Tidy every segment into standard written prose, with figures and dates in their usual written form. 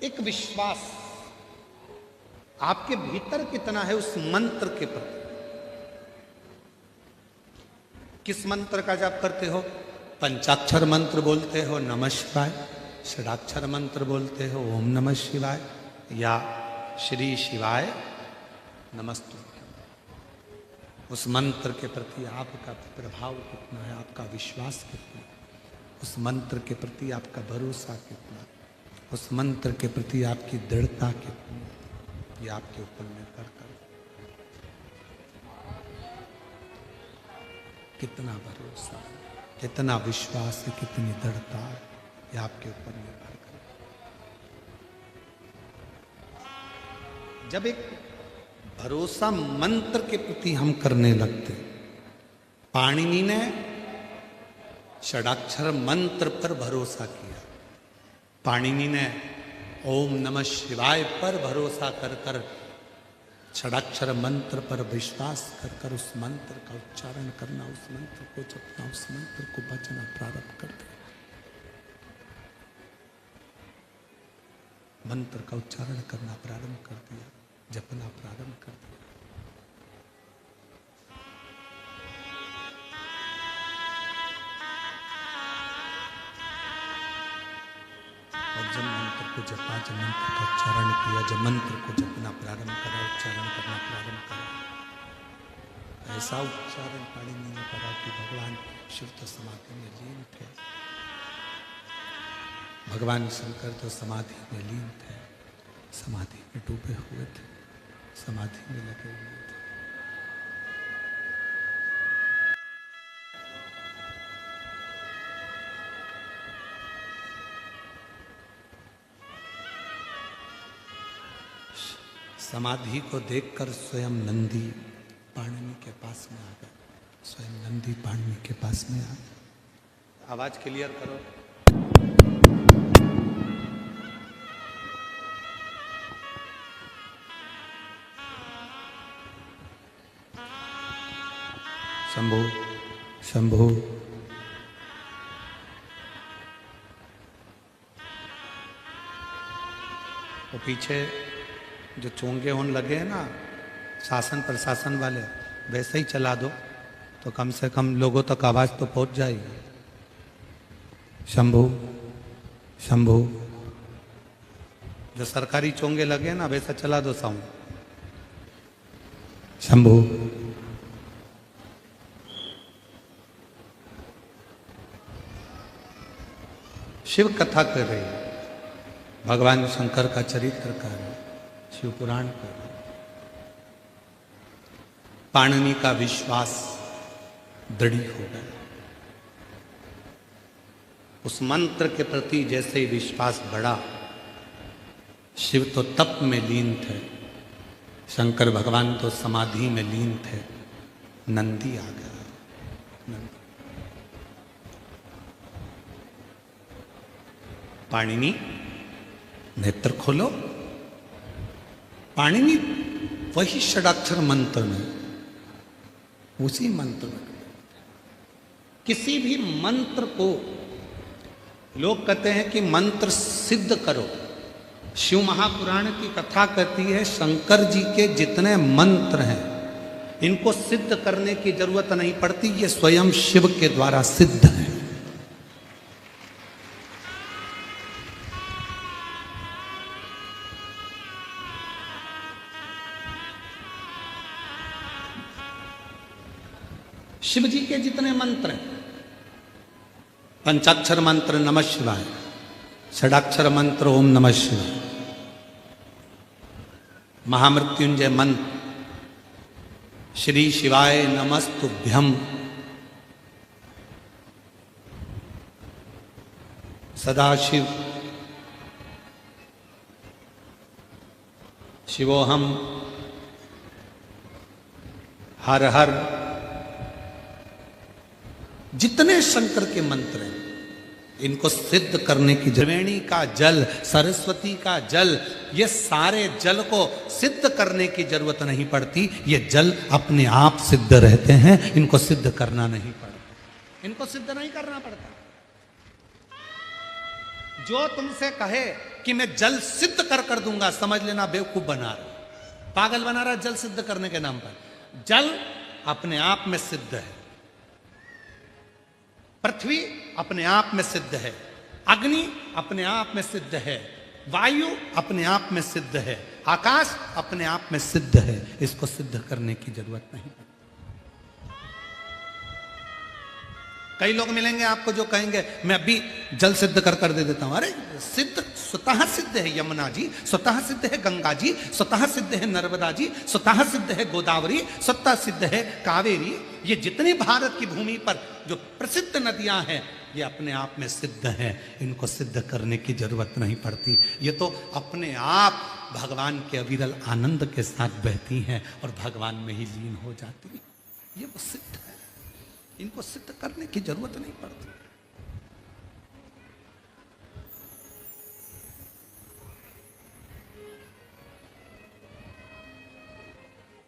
एक विश्वास आपके भीतर कितना है उस मंत्र के प्रति। किस मंत्र का जाप करते हो? पंचाक्षर मंत्र बोलते हो नमः शिवाय, षडाक्षर मंत्र बोलते हो ओम नमः शिवाय, या श्री शिवाय नमस्तुभ्यम। उस मंत्र के प्रति आपका प्रभाव कितना है, आपका विश्वास कितना है, उस मंत्र के प्रति आपका भरोसा कितना है, उस मंत्र के प्रति आपकी दृढ़ता कितनी है, ये आपके ऊपर निर्भर कर। कितना भरोसा, कितना विश्वास है, कितनी दृढ़ता है, ये आपके ऊपर निर्भर कर। जब एक भरोसा मंत्र के प्रति हम करने लगते, पाणिनि ने षडाक्षर मंत्र पर भरोसा किया, पाणिनि ने ओम नमः शिवाय पर भरोसा कर कर, षडाक्षर मंत्र पर विश्वास कर कर उस मंत्र का उच्चारण करना, उस मंत्र को जपना, उस मंत्र को बचना प्रारंभ कर दिया। मंत्र का उच्चारण करना प्रारंभ कर दिया, जपना प्रारंभ कर दिया। और जब मंत्र को जपा, जब मंत्र का उच्चारण किया, जब मंत्र को जपना प्रारंभ करा, उच्चारण करना प्रारंभ करा, ऐसा उच्चारण पाणिनि ने करा कि भगवान शिव तो समाधि में लीन थे, भगवान शंकर तो समाधि में लीन थे, समाधि में डूबे हुए थे, समाधि में लगे हुए थे। समाधि को देखकर स्वयं नंदी पाणिनि के पास में आ गए, स्वयं नंदी पाणिनि के पास में आ गए। आवाज क्लियर करो। शंभो शंभो। वो पीछे जो चोंगे होने लगे हैं ना शासन प्रशासन वाले, वैसे ही चला दो तो कम से कम लोगों तक आवाज तो पहुंच जाएगी। शंभो शंभो। जो सरकारी चोंगे लगे ना वैसा चला दो साउंड। शंभो। शिव कथा कर रही है, भगवान शंकर का चरित्र कर रहे, शिव पुराण कर रहे। पाणिनि का विश्वास दृढ़ हो गया, उस मंत्र के प्रति जैसे ही विश्वास बढ़ा, शिव तो तप में लीन थे, शंकर भगवान तो समाधि में लीन थे, नंदी आ गया। नंदी। पाणिनि नेत्र खोलो। पाणिनि वही षडाक्षर मंत्र में, उसी मंत्र में, किसी भी मंत्र को लोग कहते हैं कि मंत्र सिद्ध करो। शिव महापुराण की कथा कहती है शंकर जी के जितने मंत्र हैं इनको सिद्ध करने की जरूरत नहीं पड़ती, ये स्वयं शिव के द्वारा सिद्ध है। शिव जी के जितने मंत्र हैं, पंचाक्षर मंत्र नमः शिवाय, षडाक्षर मंत्र ओम नमः शिवाय, महामृत्युंजय मंत्र श्री शिवाय नमस्तुभ्यम, सदाशिव शिवोहम, हर हर, जितने शंकर के मंत्र हैं इनको सिद्ध करने की त्रिवेणी का जल, सरस्वती का जल, ये सारे जल को सिद्ध करने की जरूरत नहीं पड़ती, ये जल अपने आप सिद्ध रहते हैं, इनको सिद्ध करना नहीं पड़ता, इनको सिद्ध नहीं करना पड़ता। जो तुमसे कहे कि मैं जल सिद्ध कर दूंगा, समझ लेना बेवकूफ बना रहा, पागल बना रहा जल सिद्ध करने के नाम पर। जल अपने आप में सिद्ध है, पृथ्वी अपने आप में सिद्ध है, अग्नि अपने आप में सिद्ध है, वायु अपने आप में सिद्ध है, आकाश अपने आप में सिद्ध है। इसको सिद्ध करने की जरूरत नहीं। कई लोग मिलेंगे आपको जो कहेंगे मैं अभी जल सिद्ध कर दे देता हूं। अरे सिद्ध स्वतः सिद्ध है यमुना जी, स्वतः सिद्ध है गंगा जी, स्वतः सिद्ध है नर्मदा जी, स्वतः सिद्ध है गोदावरी, स्वतः सिद्ध है कावेरी। ये जितनी भारत की भूमि पर जो प्रसिद्ध नदियां हैं ये अपने आप में सिद्ध हैं, इनको सिद्ध करने की जरूरत नहीं पड़ती। ये तो अपने आप भगवान के अविरल आनंद के साथ बहती हैं और भगवान में ही लीन हो जाती हैं। ये वो सिद्ध है, इनको सिद्ध करने की जरूरत नहीं पड़ती।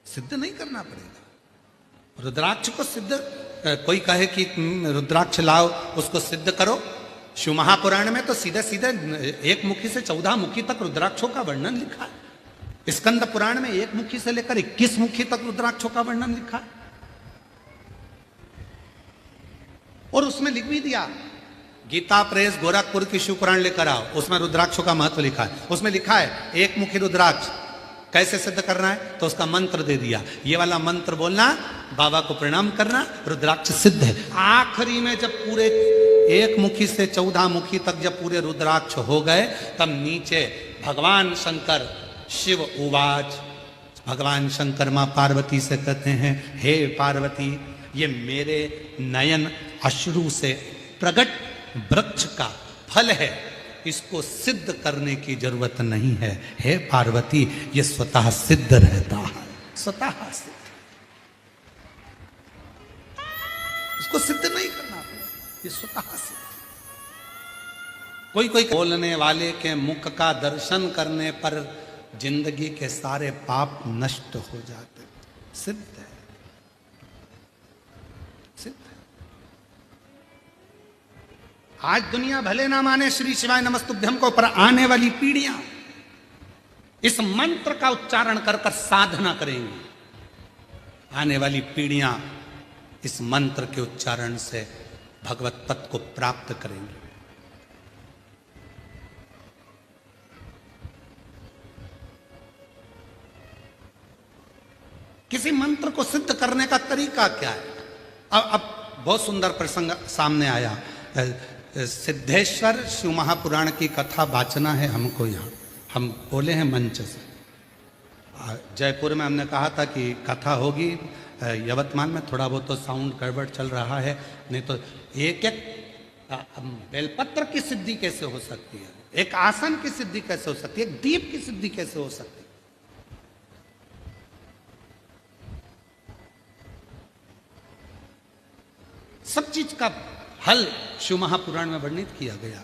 सिद्ध नहीं करना पड़ेगा। रुद्राक्ष को सिद्ध, कोई कहे कि रुद्राक्ष लाओ उसको सिद्ध करो, शिव महापुराण में तो सीधे सीधे एक मुखी से 14 मुखी तक रुद्राक्षों का वर्णन लिखा है। स्कंद पुराण में 1 मुखी से लेकर 21 मुखी तक रुद्राक्षों का वर्णन लिखा है। और उसमें लिख भी दिया, गीता प्रेस गोरखपुर की शिव पुराण लेकर आओ, उसमें रुद्राक्षों का महत्व लिखा है। उसमें लिखा है 1 मुखी रुद्राक्ष कैसे सिद्ध करना है, तो उसका मंत्र दे दिया, ये वाला मंत्र बोलना, बाबा को प्रणाम करना, रुद्राक्ष सिद्ध है। आखिरी में जब पूरे 1 मुखी से 14 मुखी तक जब पूरे रुद्राक्ष हो गए, तब नीचे भगवान शंकर शिव उवाच, भगवान शंकर मां पार्वती से कहते हैं, हे पार्वती, ये मेरे नयन अश्रु से प्रकट वृक्ष का फल है, इसको सिद्ध करने की जरूरत नहीं है। हे पार्वती, ये स्वतः सिद्ध रहता है, स्वतः सिद्ध, इसको सिद्ध नहीं करना पड़ेगा, ये स्वतः सिद्ध। कोई बोलने वाले के मुख का दर्शन करने पर जिंदगी के सारे पाप नष्ट हो जाते, सिद्ध है, सिद्ध है। आज दुनिया भले ना माने श्री शिवाय नमस्तुभ्यम को, पर आने वाली पीढ़ियां इस मंत्र का उच्चारण कर कर साधना करेंगी। आने वाली पीढ़ियां इस मंत्र के उच्चारण से भगवत पद को प्राप्त करेंगी। किसी मंत्र को सिद्ध करने का तरीका क्या है? अब बहुत सुंदर प्रसंग सामने आया। सिद्धेश्वर शिव महापुराण की कथा वाचना है हमको, यहाँ हम बोले हैं मंच से। जयपुर में हमने कहा था कि कथा होगी, यवतमाल में थोड़ा बहुत तो साउंड गड़बड़ चल रहा है, नहीं तो एक बेलपत्र की सिद्धि कैसे हो सकती है, एक आसन की सिद्धि कैसे हो सकती है, एक दीप की सिद्धि कैसे हो सकती है। सब चीज का हल शिव महापुराण में वर्णित किया गया।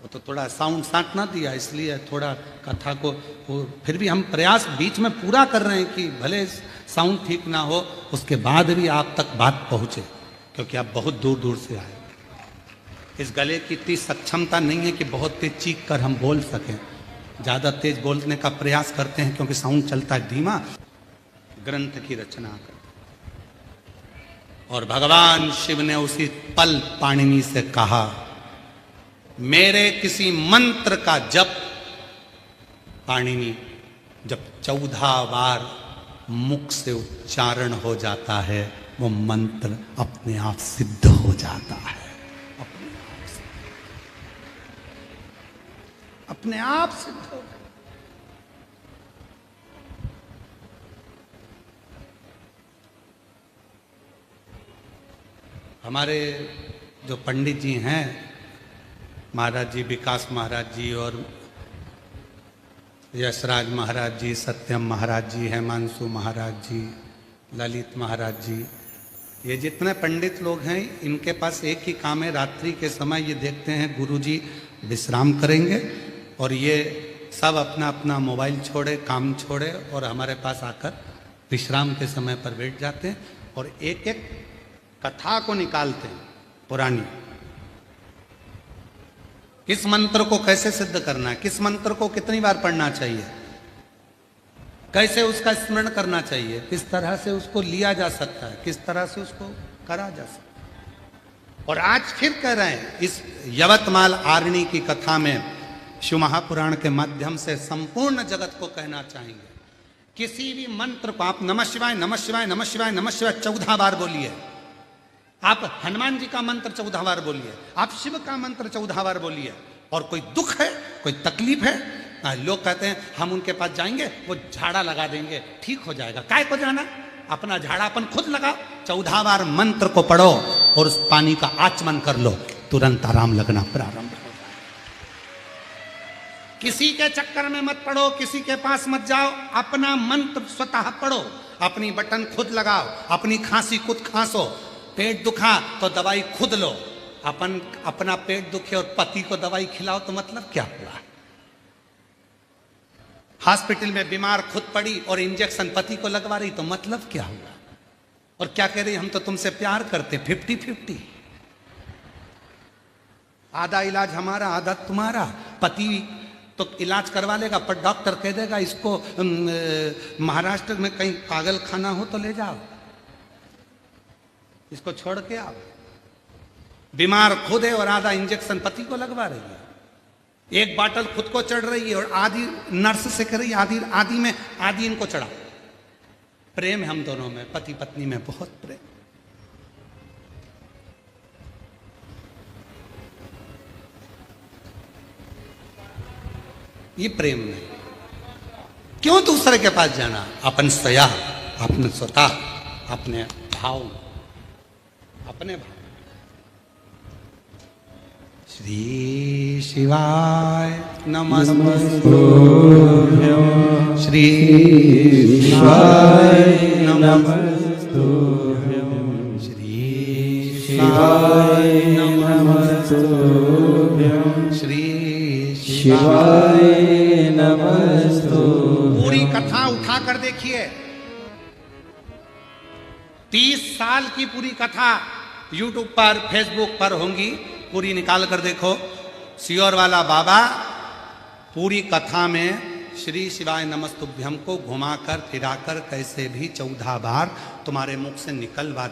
वो तो थोड़ा साउंड साट ना दिया, इसलिए थोड़ा कथा को फिर भी हम प्रयास बीच में पूरा कर रहे हैं कि भले साउंड ठीक ना हो, उसके बाद भी आप तक बात पहुंचे, क्योंकि आप बहुत दूर दूर से आए। इस गले की इतनी सक्षमता नहीं है कि बहुत तेज चीख कर हम बोल सकें, ज़्यादा तेज बोलने का प्रयास करते हैं क्योंकि साउंड चलता है धीमा। ग्रंथ की रचना कर, और भगवान शिव ने उसी पल पाणिनि से कहा, मेरे किसी मंत्र का जप, पाणिनि जब 14 बार मुख से उच्चारण हो जाता है, वो मंत्र अपने आप सिद्ध हो जाता है, अपने आप सिद्ध हो जाता है। हमारे जो पंडित जी हैं, महाराज जी, विकास महाराज जी और यशराज महाराज जी, सत्यम महाराज जी, हेमांशु महाराज जी, ललित महाराज जी, ये जितने पंडित लोग हैं, इनके पास एक ही काम है, रात्रि के समय ये देखते हैं गुरु जी विश्राम करेंगे और ये सब अपना अपना मोबाइल छोड़े, काम छोड़े और हमारे पास आकर विश्राम के समय पर बैठ जाते हैं और एक एक कथा को निकालते हैं पुरानी। किस मंत्र को कैसे सिद्ध करना है, किस मंत्र को कितनी बार पढ़ना चाहिए, कैसे उसका स्मरण करना चाहिए, किस तरह से उसको लिया जा सकता है, किस तरह से उसको करा जा सकता है। और आज फिर कह रहे हैं इस यवतमाल आरणी की कथा में शिव महापुराण के माध्यम से संपूर्ण जगत को कहना चाहेंगे, किसी भी मंत्र को आप नमः शिवाय नमः शिवाय नमः शिवाय नमः शिवाय 14 बार बोलिए, आप हनुमान जी का मंत्र 14 बार बोलिए, आप शिव का मंत्र 14 बार बोलिए। और कोई दुख है, कोई तकलीफ है, लोग कहते हैं हम उनके पास जाएंगे वो झाड़ा लगा देंगे, ठीक हो जाएगा। काय को जाना, अपना झाड़ा अपन खुद लगाओ, 14 बार मंत्र को पढ़ो और उस पानी का आचमन कर लो, तुरंत आराम लगना प्रारंभ हो। किसी के चक्कर में मत पड़ो, किसी के पास मत जाओ, अपना मंत्र स्वतः पढ़ो, अपनी बटन खुद लगाओ, अपनी खांसी खुद खांसो, पेट दुखा तो दवाई खुद लो। अपना पेट दुखे और पति को दवाई खिलाओ तो मतलब क्या हुआ। हॉस्पिटल में बीमार खुद पड़ी और इंजेक्शन पति को लगवा रही तो मतलब क्या हुआ। और क्या कह रही, हम तो तुमसे प्यार करते, 50-50, आधा इलाज हमारा आधा तुम्हारा। पति तो इलाज करवा लेगा पर डॉक्टर कह देगा इसको महाराष्ट्र में कहीं पागल खाना हो तो ले जाओ, इसको छोड़ के आओ। बीमार खुद है और आधा इंजेक्शन पति को लगवा रही है, एक बाटल खुद को चढ़ रही है और आधी नर्स से कर रही है, आधी में आधी इनको चढ़ा। प्रेम हम दोनों में, पति पत्नी में बहुत प्रेम। ये प्रेम नहीं। क्यों दूसरे के पास जाना, अपन स्वया, अपने स्वतः, अपने भाव, अपने भाव। श्री शिवाय नमस्तुभ्यं, श्री शिवाय नमस्तुभ्यं, श्री शिवाय नमस्तुभ्यं, श्री शिवाय नमस्तुभ्यं। पूरी कथा उठा कर देखिए, 30 साल की पूरी कथा YouTube पर, Facebook पर होंगी, पूरी निकाल कर देखो। सियोर वाला बाबा पूरी कथा में श्री शिवाय नमस्तुभ्यम को घुमाकर फिराकर कैसे भी 14 बार तुम्हारे मुख से निकलवा